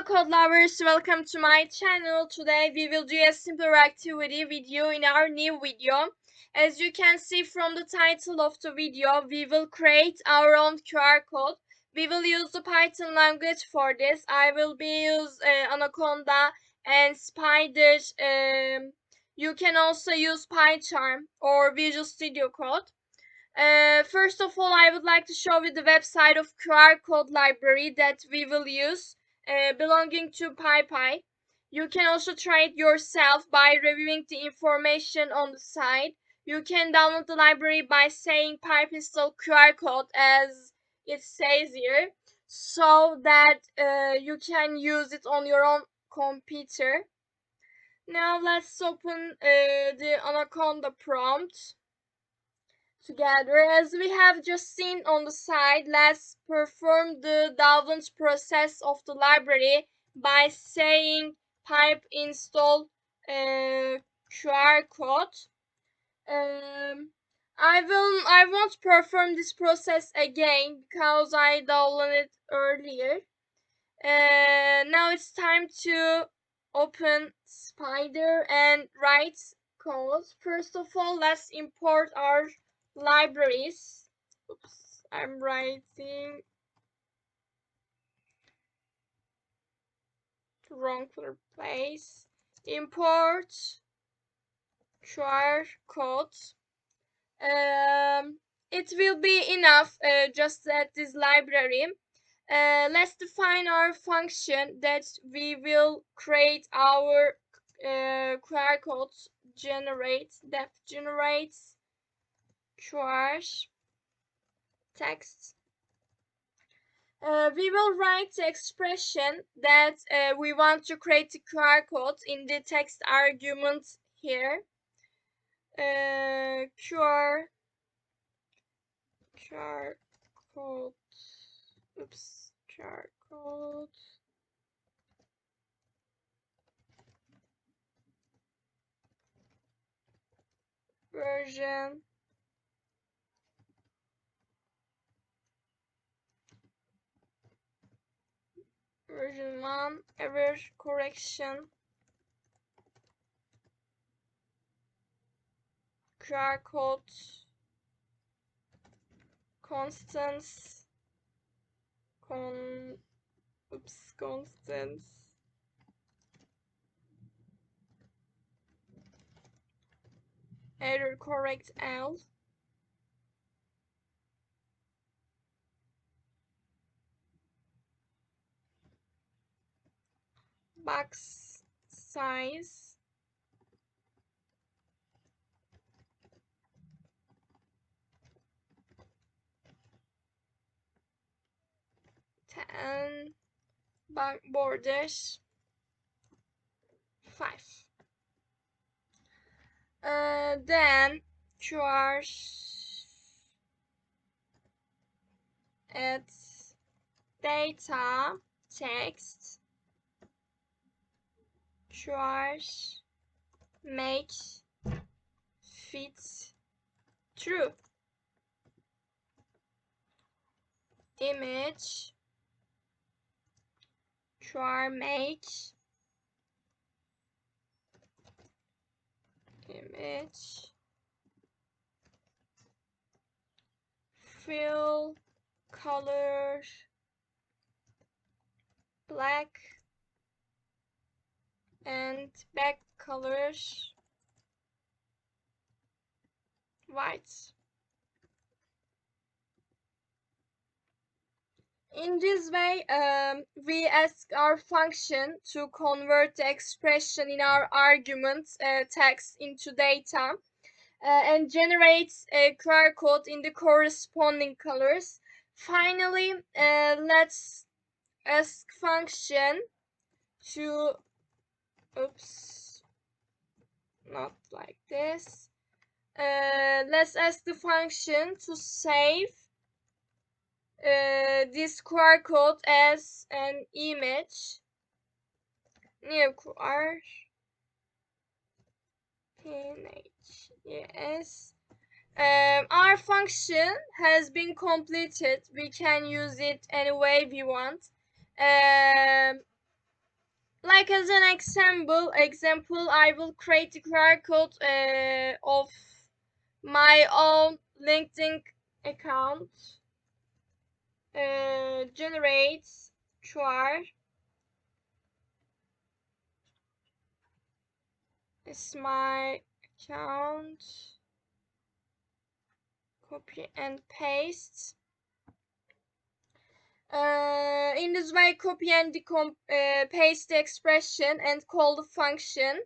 code lovers, welcome to my channel. Today we will do a simpler activity with you in our new video. As you can see from the title of the video, we will create our own QR code. We will use the Python language for this. I will be use Anaconda and Spider. You can also use PyCharm or Visual Studio Code. First of all, I would like to show you the website of QR code library that we will use, belonging to MediaPipe. You can also try it yourself by reviewing the information on the site. You can download the library by saying pipe install QR code as it says here, so that you can use it on your own computer. Now let's open the Anaconda prompt together. As we have just seen on the side, let's perform the download process of the library by saying pipe install QR code. I won't perform this process again because I downloaded it earlier. Now it's time to open Spider and write code. First of all, let's import our libraries. Oops, I'm writing the wrong place. Import QR code. It will be enough just at this library. Let's define our function that we will create our QR code that generates QR text. We will write the expression that we want to create the QR code in the text argument here. QR code. Oops, QR code. Version 1 error correction QR code constants error correct L box size 10 borders 5. Then charge at data text charge make fit true image try make image fill color black and back colors white. In this way, we ask our function to convert the expression in our argument text into data and generates a QR code in the corresponding colors. Finally, let's ask function to not like this. Let's ask the function to save this QR code as an image. New QR yes. Our function has been completed. We can use it any way we want. like as an example, I will create the QR code of my own LinkedIn account. Generates QR. It's my account. Copy and paste. In this way, copy and paste the expression and call the function.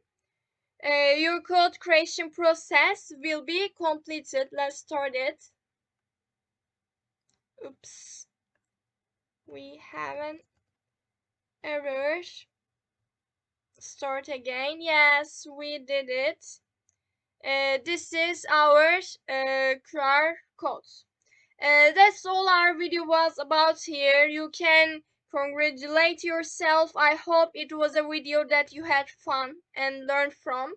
Your code creation process will be completed. Let's start it. Oops, we have an error. Start again. Yes, we did it. This is our QR code. That's all our video was about here. You can congratulate yourself. I hope it was a video that you had fun and learned from.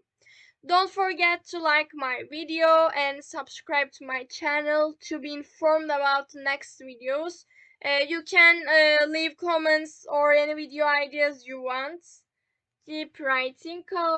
Don't forget to like my video and subscribe to my channel to be informed about the next videos. You can leave comments or any video ideas you want. Keep writing code.